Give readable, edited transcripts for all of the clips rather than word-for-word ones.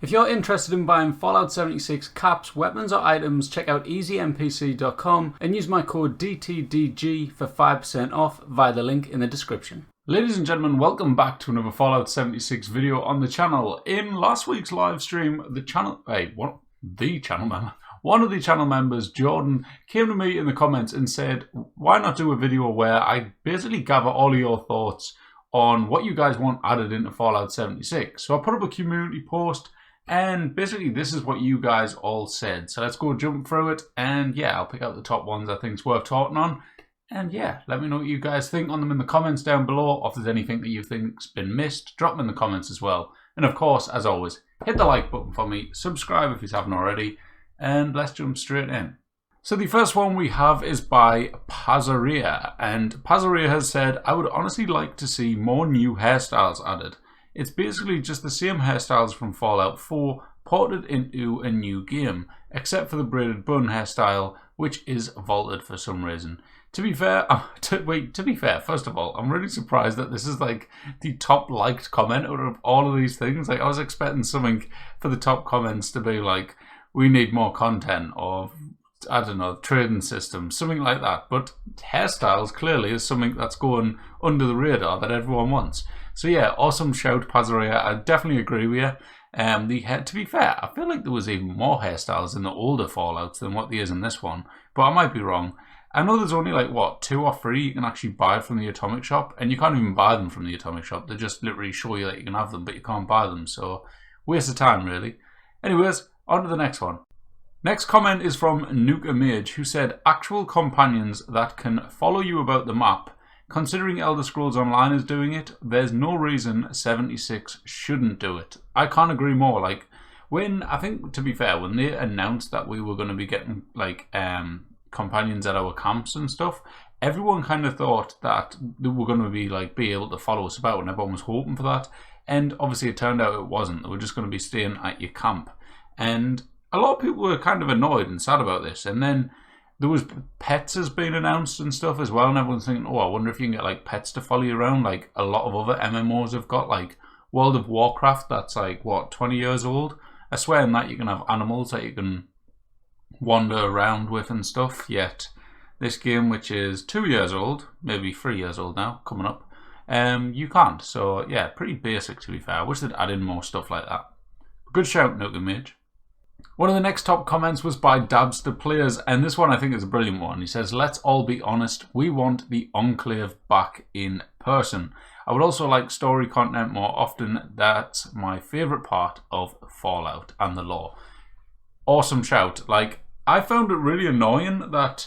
If you're interested in buying Fallout 76 caps, weapons or items, check out easynpc.com and use my code DTDG for 5% off via the link in the description. Ladies and gentlemen, welcome back to another Fallout 76 video on the channel. In last week's live stream, one of the channel members, Jordan, came to me in the comments and said, why not do a video where I basically gather all of your thoughts on what you guys want added into Fallout 76. So I put up a community post, and basically this is what you guys all said. So let's go jump through it, and yeah, I'll pick out the top ones I think is worth talking on. And yeah, let me know what you guys think on them in the comments down below, or if there's anything that you think's been missed, drop them in the comments as well. And of course, as always, hit the like button for me, subscribe if you haven't already, and let's jump straight in. So the first one we have is by Pazaria, and Pazaria has said, I would honestly like to see more new hairstyles added. It's basically just the same hairstyles from Fallout 4 ported into a new game, except for the braided bun hairstyle, which is vaulted for some reason. To be fair, first of all, I'm really surprised that this is like the top liked comment out of all of these things. Like, I was expecting something for the top comments to be like, we need more content, or I don't know, trading systems, something like that. But hairstyles clearly is something that's going under the radar that everyone wants. So yeah, awesome shout, Pazaria. I definitely agree with you. To be fair, I feel like there was even more hairstyles in the older Fallouts than what there is in this one, but I might be wrong. I know there's only like, what, 2 or 3 you can actually buy from the Atomic Shop, and you can't even buy them from the Atomic Shop. They just literally show you that you can have them, but you can't buy them, so waste of time, really. Anyways, on to the next one. Next comment is from Nuka Mage, who said, actual companions that can follow you about the map. Considering Elder Scrolls Online is doing it, there's no reason 76 shouldn't do it. I can't agree more. Like, I think, to be fair, when they announced that we were going to be getting, like, companions at our camps and stuff, everyone kind of thought that they were going to be able to follow us about, and everyone was hoping for that. And obviously it turned out it wasn't. They were just going to be staying at your camp. And a lot of people were kind of annoyed and sad about this. And then there was pets has been announced and stuff as well, and everyone's thinking, oh, I wonder if you can get like pets to follow you around, like a lot of other MMOs have got. Like World of Warcraft, that's like, what, 20 years old? I swear in that you can have animals that you can wander around with and stuff, yet this game, which is 2 years old, maybe 3 years old now, coming up, you can't. So yeah, pretty basic, to be fair. I wish they'd add in more stuff like that. Good shout, Nuka Mage. One of the next top comments was by Dabs the Players, and this one I think is a brilliant one. He says, let's all be honest, we want the Enclave back in person. I would also like story content more often. That's my favourite part of Fallout and the lore. Awesome shout. Like, I found it really annoying that,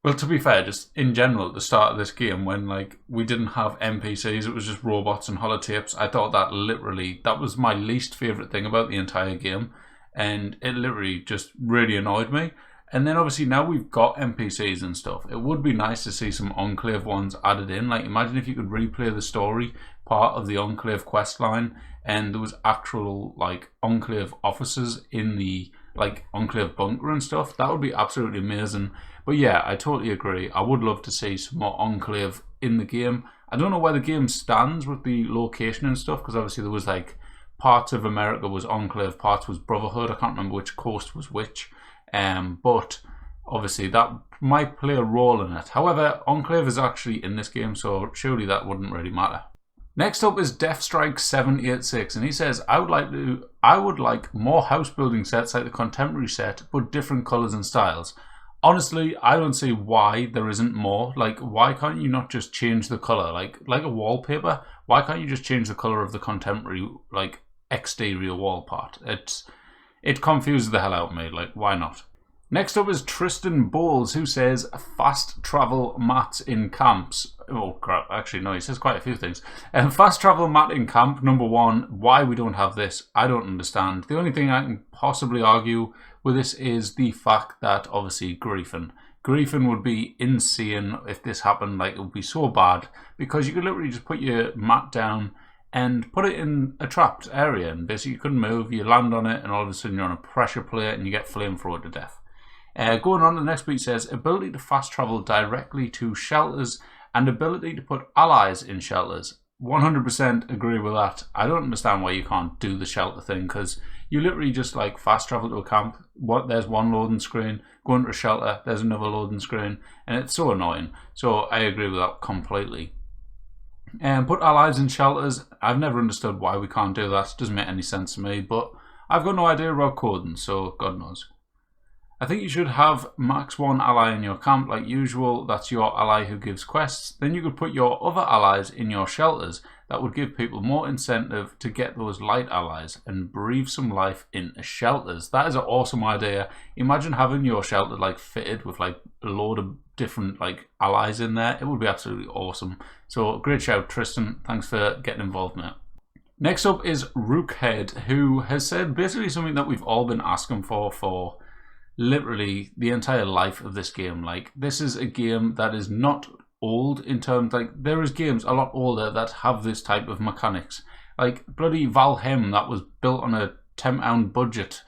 well, to be fair, just in general at the start of this game, when like we didn't have NPCs, it was just robots and holotapes. I thought that was my least favourite thing about the entire game. And it literally just really annoyed me. And then obviously now we've got NPCs and stuff. It would be nice to see some Enclave ones added in. Like, imagine if you could replay the story part of the Enclave quest line, and there was actual like Enclave officers in the like Enclave bunker and stuff. That would be absolutely amazing. But yeah, I totally agree. I would love to see some more Enclave in the game. I don't know where the game stands with the location and stuff, because obviously there was like parts of America was Enclave, parts was Brotherhood. I can't remember which coast was which. But obviously that might play a role in it. However, Enclave is actually in this game, so surely that wouldn't really matter. Next up is Deathstrike786, and he says, I would like more house building sets like the contemporary set, but different colours and styles. Honestly, I don't see why there isn't more. Like, why can't you not just change the colour? Like a wallpaper, why can't you just change the colour of the contemporary, like, exterior wall part? It confuses the hell out of me. Like, why not? Next up is Tristan Bowles, who says, fast travel mats in camps. Oh crap, actually no, he says quite a few things. Fast travel mat in camp, number 1, why we don't have this, I don't understand. The only thing I can possibly argue with this is the fact that obviously Griefin would be insane if this happened. Like, it would be so bad, because you could literally just put your mat down and put it in a trapped area, and basically you couldn't move, you land on it, and all of a sudden you're on a pressure plate and you get flamethrowered to death. Going on to the next bit, says, ability to fast travel directly to shelters and ability to put allies in shelters. 100% agree with that. I don't understand why you can't do the shelter thing, because you literally just like fast travel to a camp. There's one loading screen, go into a shelter, there's another loading screen, and it's so annoying. So I agree with that completely. And put our lives in shelters. I've never understood why we can't do that. It doesn't make any sense to me, but I've got no idea about coding, so God knows. I think you should have max one ally in your camp like usual. That's your ally who gives quests. Then you could put your other allies in your shelters. That would give people more incentive to get those light allies and breathe some life into shelters. That is an awesome idea. Imagine having your shelter like fitted with like a load of different like allies in there. It would be absolutely awesome. So great shout, Tristan. Thanks for getting involved in it. Next up is Rookhead, who has said basically something that we've all been asking for literally the entire life of this game. Like, this is a game that is not old in terms, like, there is games a lot older that have this type of mechanics. Like, bloody Valheim, that was built on a £10 budget,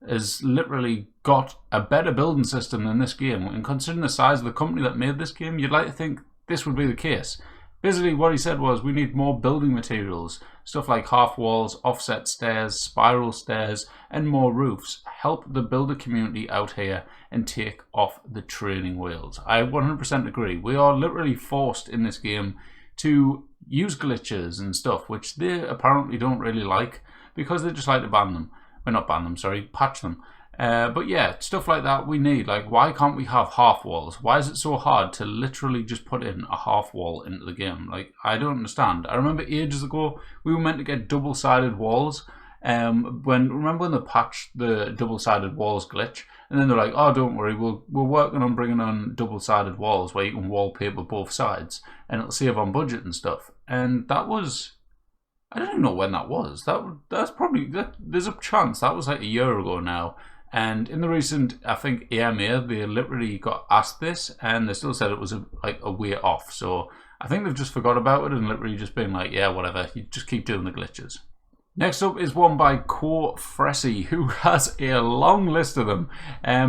has literally got a better building system than this game. And considering the size of the company that made this game, you'd like to think this would be the case. Basically, what he said was, we need more building materials. Stuff like half walls, offset stairs, spiral stairs, and more roofs. Help the builder community out here and take off the training wheels. I 100% agree. We are literally forced in this game to use glitches and stuff, which they apparently don't really like, because they just like to ban them. Well, not ban them, sorry, patch them. But yeah, stuff like that we need. Like, why can't we have half walls? Why is it so hard to literally just put in a half wall into the game? Like, I don't understand. I remember ages ago we were meant to get double-sided walls. Remember when they patched the double-sided walls glitch, and then they're like, "Oh, don't worry, we're working on bringing on double-sided walls where you can wallpaper both sides, and it'll save on budget and stuff." And that was, I don't even know when that was. That's probably there's a chance that was like a year ago now. And in the recent, I think, AMA, they literally got asked this, and they still said it was a way off. So I think they've just forgot about it and literally just been like, yeah, whatever, you just keep doing the glitches. Next up is one by Core Fressy, who has a long list of them.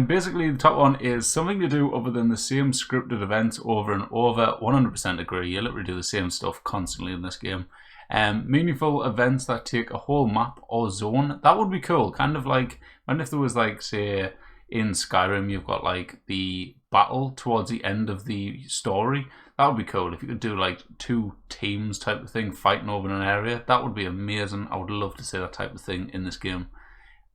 Basically, the top one is something to do other than the same scripted events over and over. 100% agree. You literally do the same stuff constantly in this game. Meaningful events that take a whole map or zone. That would be cool. Kind of like, and if there was like, say, in Skyrim, you've got like the battle towards the end of the story. That would be cool. If you could do like 2 teams type of thing fighting over an area, that would be amazing. I would love to see that type of thing in this game.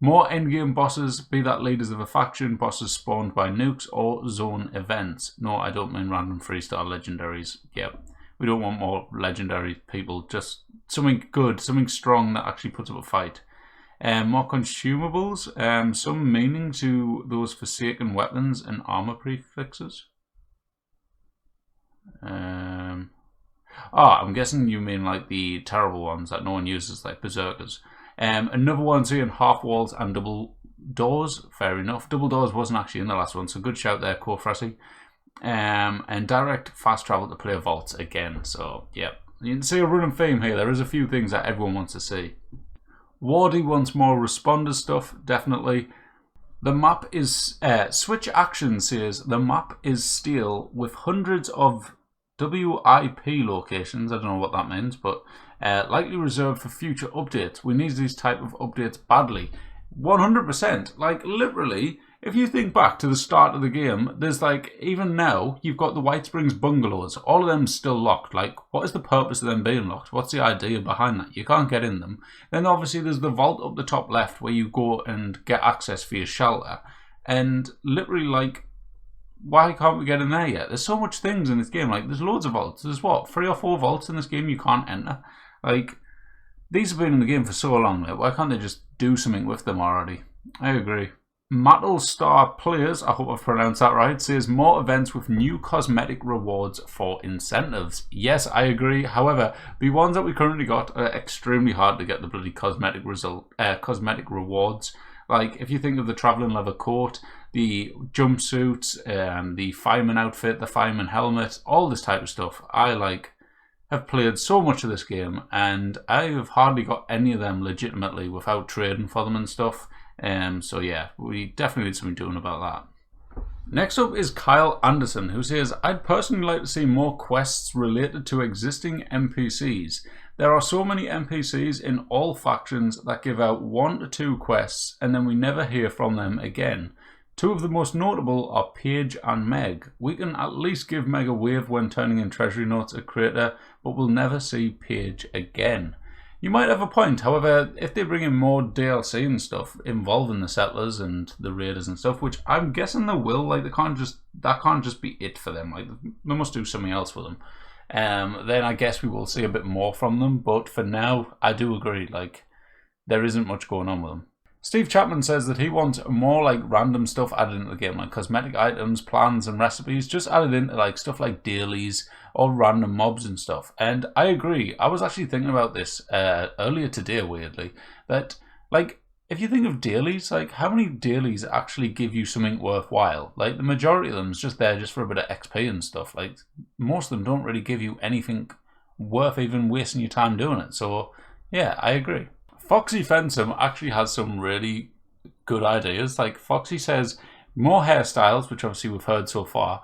More endgame bosses, be that leaders of a faction, bosses spawned by nukes, or zone events. No, I don't mean random 3-star legendaries. Yep. We don't want more legendary people, just something good, something strong that actually puts up a fight. More consumables, some meaning to those forsaken weapons and armor prefixes. I'm guessing you mean like the terrible ones that no one uses, like berserkers. Another one saying half walls and double doors. Fair enough. Double doors wasn't actually in the last one, so good shout there, Core Fressy. And direct fast travel to play vaults again. So yeah, you can see a running theme here. There is a few things that everyone wants to see. Wardy wants more responder stuff, definitely. The map is Switch Action says the map is steel with hundreds of WIP locations. I don't know what that means, but likely reserved for future updates. We need these type of updates badly. 100%. Like, literally, if you think back to the start of the game, there's like, even now, you've got the White Springs bungalows. All of them still locked. Like, what is the purpose of them being locked? What's the idea behind that? You can't get in them. Then obviously there's the vault up the top left where you go and get access for your shelter. And literally, like, why can't we get in there yet? There's so much things in this game. Like, there's loads of vaults. There's what, 3 or 4 vaults in this game you can't enter? Like, these have been in the game for so long. Like, why can't they just do something with them already? I agree. Mattlestar Players, I hope I've pronounced that right, says more events with new cosmetic rewards for incentives. Yes, I agree. However, the ones that we currently got are extremely hard to get the bloody cosmetic rewards. Like, if you think of the traveling leather coat, the jumpsuits, the fireman outfit, the fireman helmet, all this type of stuff, I have played so much of this game, and I have hardly got any of them legitimately without trading for them and stuff. So yeah, we definitely need something doing about that. Next up is Kyle Anderson, who says, I'd personally like to see more quests related to existing NPCs. There are so many NPCs in all factions that give out 1 to 2 quests and then we never hear from them again. 2 of the most notable are Paige and Meg. We can at least give Meg a wave when turning in treasury notes at Crater, but we'll never see Paige again. You might have a point, however, if they bring in more DLC and stuff involving the settlers and the raiders and stuff, which I'm guessing they will, like that can't just be it for them, like they must do something else for them. Then I guess we will see a bit more from them, but for now, I do agree, like, there isn't much going on with them. Steve Chapman says that he wants more, like, random stuff added into the game, like cosmetic items, plans, and recipes, just added into, like, stuff like dailies, or random mobs and stuff. And I agree, I was actually thinking about this earlier today, weirdly, that, like, if you think of dailies, like, how many dailies actually give you something worthwhile? Like, the majority of them is just there just for a bit of XP and stuff. Like, most of them don't really give you anything worth even wasting your time doing it. So, yeah, I agree. Foxy Fensum actually has some really good ideas. Like, Foxy says, more hairstyles, which obviously we've heard so far,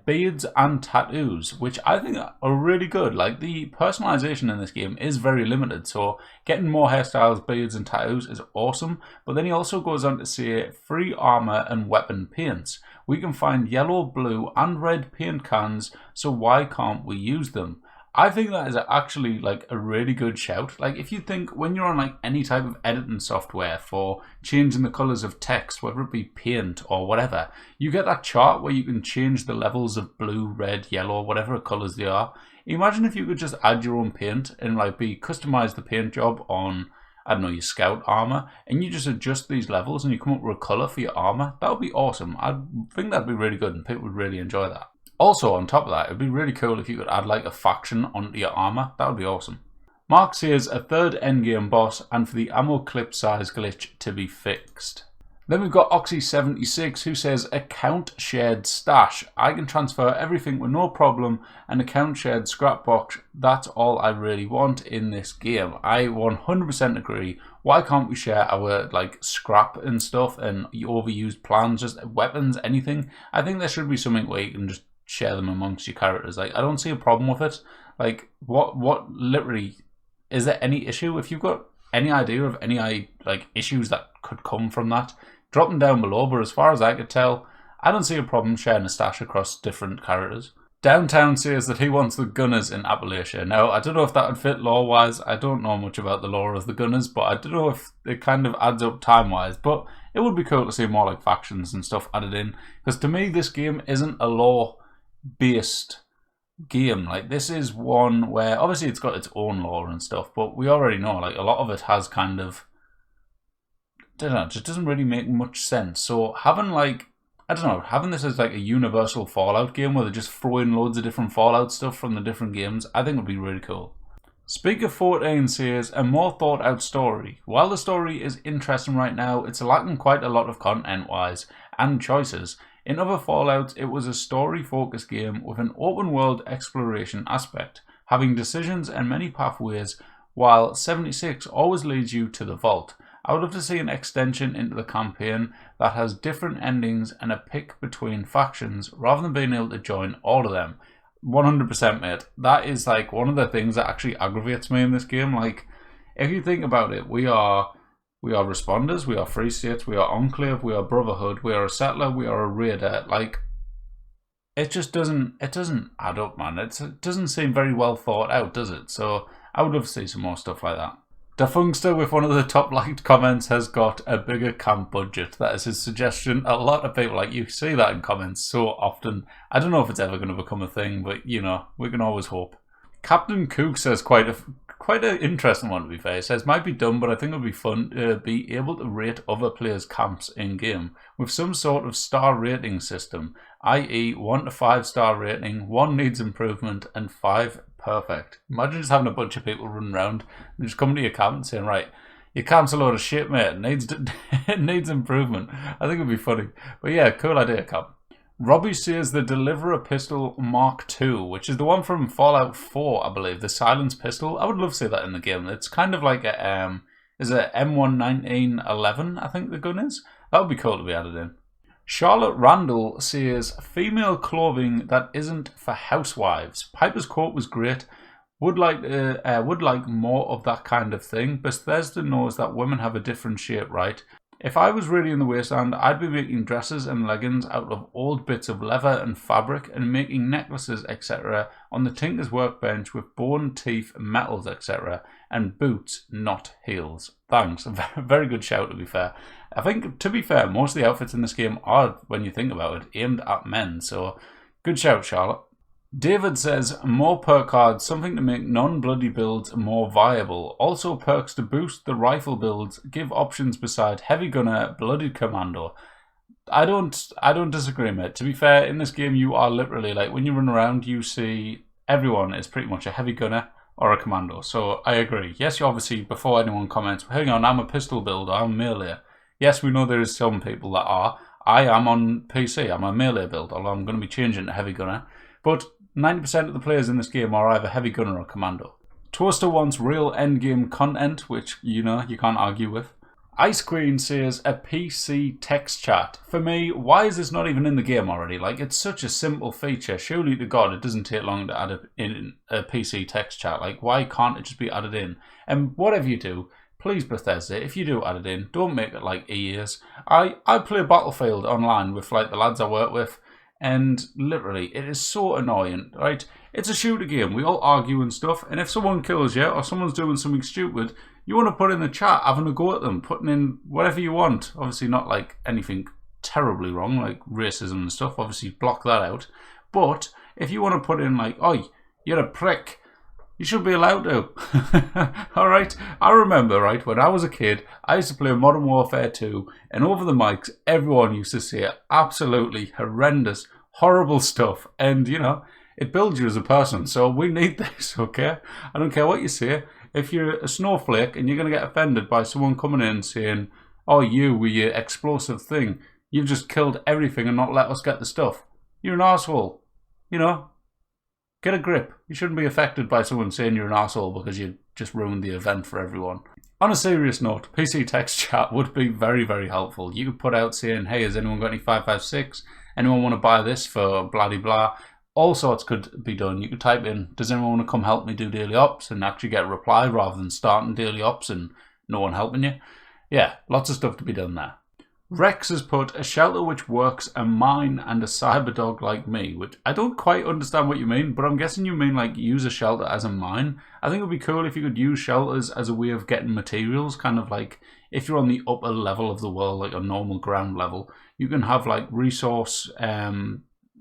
beards and tattoos, which I think are really good. Like, the personalization in this game is very limited, so getting more hairstyles, beards and tattoos is awesome. But then he also goes on to say free armor and weapon paints. We can find yellow, blue and red paint cans, so why can't we use them? I think that is actually, like, a really good shout. Like, if you think when you're on, like, any type of editing software for changing the colors of text, whether it be paint or whatever, you get that chart where you can change the levels of blue, red, yellow, whatever colors they are. Imagine if you could just add your own paint and, like, customize the paint job on, I don't know, your scout armor, and you just adjust these levels and you come up with a color for your armor. That would be awesome. I think that'd be really good and people would really enjoy that. Also, on top of that, it'd be really cool if you could add, like, a faction onto your armor. That would be awesome. Mark says a third endgame boss and for the ammo clip size glitch to be fixed. Then we've got Oxy76 who says account shared stash. I can transfer everything with no problem, and account shared scrap box. That's all I really want in this game. I 100% agree. Why can't we share our, like, scrap and stuff and overused plans, just weapons, anything? I think there should be something where you can just share them amongst your characters. Like, I don't see a problem with it. Like, what literally, is there any issue? If you've got any idea of any, like, issues that could come from that, drop them down below. But as far as I could tell, I don't see a problem sharing a stash across different characters. Downtown says that he wants the Gunners in Appalachia. Now, I don't know if that would fit lore-wise. I don't know much about the lore of the Gunners, but I don't know if it kind of adds up time-wise. But it would be cool to see more, like, factions and stuff added in. Because to me, this game isn't a lore-based game. Like, this is one where obviously it's got its own lore and stuff, but we already know, like, a lot of it has kind of, I don't know, it just doesn't really make much sense. So having, like, I don't know, having this as like a universal Fallout game where they're just throwing loads of different Fallout stuff from the different games, I think would be really cool. Speaker 14 says, a more thought out story. While the story is interesting right now, it's lacking quite a lot of content wise and choices. In other Fallouts, it was a story-focused game with an open-world exploration aspect, having decisions and many pathways, while 76 always leads you to the vault. I would love to see an extension into the campaign that has different endings and a pick between factions, rather than being able to join all of them. 100% mate. That is like one of the things that actually aggravates me in this game. Like, if you think about it, we are responders, we are free states, we are enclave, we are brotherhood, we are a settler, we are a raider. Like, it just doesn't add up, man. It doesn't seem very well thought out, does it? So I would love to see some more stuff like that. Defunkster with one of the top liked comments has got a bigger camp budget. That is his suggestion. A lot of people, like, you see that in comments so often. I don't know if it's ever going to become a thing, but you know, we can always hope. Captain Kook says quite an interesting one, to be fair. He says, might be dumb, but I think it would be fun to be able to rate other players' camps in game with some sort of star rating system, i.e. 1 to 5 star rating, 1 needs improvement, and 5 perfect. Imagine just having a bunch of people running around and just coming to your camp and saying, right, your camp's a load of shit, mate. It needs improvement. I think it'd be funny. But yeah, cool idea, Cap. Robbie says the Deliverer Pistol Mark II, which is the one from Fallout 4, I believe, the silence pistol. I would love to see that in the game. It's kind of like a is it M11911, I think the gun is. That would be cool to be added in. Charlotte Randall says, female clothing that isn't for housewives. Piper's quote was great. Would like more of that kind of thing. Bethesda knows that women have a different shape, right? If I was really in the wasteland, I'd be making dresses and leggings out of old bits of leather and fabric and making necklaces, etc. on the tinker's workbench with bone, teeth, metals, etc. and boots, not heels. Thanks. Very good shout, to be fair. I think, to be fair, most of the outfits in this game are, when you think about it, aimed at men. So, good shout, Charlotte. David says, more perk cards, something to make non-bloody builds more viable. Also perks to boost the rifle builds, give options beside heavy gunner, blooded commando. I don't disagree, mate. To be fair, in this game you are literally, like, when you run around you see everyone is pretty much a heavy gunner or a commando. So I agree. Yes, you obviously, before anyone comments, hang on, I'm a pistol builder, I'm melee. Yes, we know there is some people that are. I am on PC, I'm a melee build, although I'm going to be changing to heavy gunner. But 90% of the players in this game are either heavy gunner or commando. Toaster wants real endgame content, which, you know, you can't argue with. Ice Queen says, a PC text chat. For me, why is this not even in the game already? Like, it's such a simple feature. Surely to God, it doesn't take long to add in a PC text chat. Like, why can't it just be added in? And whatever you do, please, Bethesda, if you do add it in, don't make it like EA's. I play Battlefield online with, like, the lads I work with. And literally, it is so annoying, right? It's a shooter game. We all argue and stuff. And if someone kills you or someone's doing something stupid, you want to put in the chat, having a go at them, putting in whatever you want. Obviously not like anything terribly wrong, like racism and stuff. Obviously block that out. But if you want to put in like, oi, you're a prick, you should be allowed to. Alright? I remember, right, when I was a kid, I used to play Modern Warfare 2, and over the mics, everyone used to say absolutely horrendous, horrible stuff. And, you know, it builds you as a person. So we need this, okay? I don't care what you say. If you're a snowflake and you're going to get offended by someone coming in saying, oh, you with your explosive thing, you've just killed everything and not let us get the stuff. You're an arsehole. You know? Get a grip. You shouldn't be affected by someone saying you're an arsehole because you just ruined the event for everyone. On a serious note, PC text chat would be very, very helpful. You could put out saying, hey, has anyone got any 556? Anyone want to buy this for blah blah? All sorts could be done. You could type in, does anyone want to come help me do daily ops? And actually get a reply rather than starting daily ops and no one helping you. Yeah, lots of stuff to be done there. Rex has put a shelter which works, a mine, and a cyberdog like me, which I don't quite understand what you mean, but I'm guessing you mean like use a shelter as a mine. I think it would be cool if you could use shelters as a way of getting materials, kind of like if you're on the upper level of the world, like a normal ground level, you can have like resource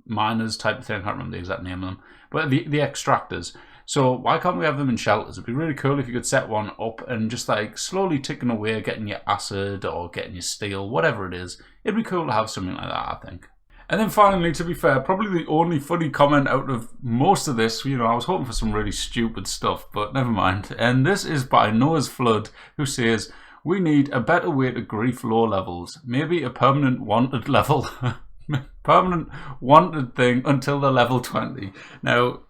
miners type of thing. I can't remember the exact name of them, but the extractors. So why can't we have them in shelters? It'd be really cool if you could set one up and just like slowly ticking away, getting your acid or getting your steel, whatever it is. It'd be cool to have something like that, I think. And then finally, to be fair, probably the only funny comment out of most of this, you know, I was hoping for some really stupid stuff, but never mind. And this is by Noah's Flood, who says, we need a better way to grief low levels. Maybe a permanent wanted level. Permanent wanted thing until the level 20. Now,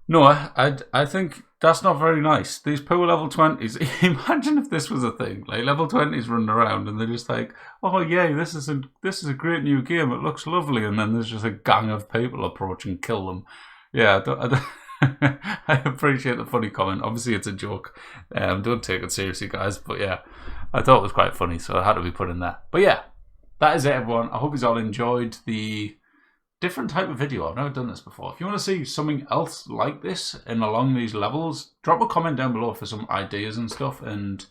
no, I think that's not very nice. These poor level 20s, imagine if this was a thing. Like level 20s running around and they're just like, oh yay, this is a great new game. It looks lovely. And then there's just a gang of people approach and kill them. Yeah, I appreciate the funny comment. Obviously it's a joke. Don't take it seriously, guys. But yeah, I thought it was quite funny, so it had to be put in there. But yeah, that is it, everyone. I hope you all enjoyed the different type of video. I've never done this before. If you want to see something else like this and along these levels, drop a comment down below for some ideas and stuff, and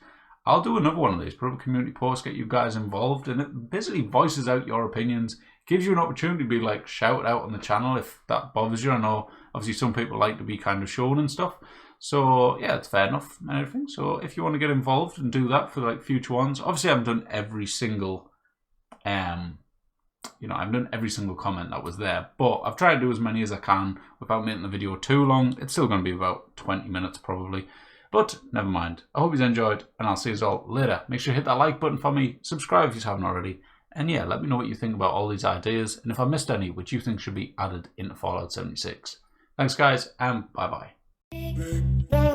I'll do another one of these. Put up a community post, get you guys involved, and it basically voices out your opinions, gives you an opportunity to be like shout out on the channel if that bothers you. I know obviously some people like to be kind of shown and stuff, so yeah, it's fair enough and everything. So if you want to get involved and do that for like future ones, obviously I haven't done every single you know, I've done every single comment that was there, but I've tried to do as many as I can without making the video too long. It's still going to be about 20 minutes probably, but never mind. I hope you enjoyed, and I'll see you all later. Make sure you hit that like button for me, subscribe if you haven't already, and yeah, let me know what you think about all these ideas, and if I missed any which you think should be added into Fallout 76. Thanks guys, and bye bye.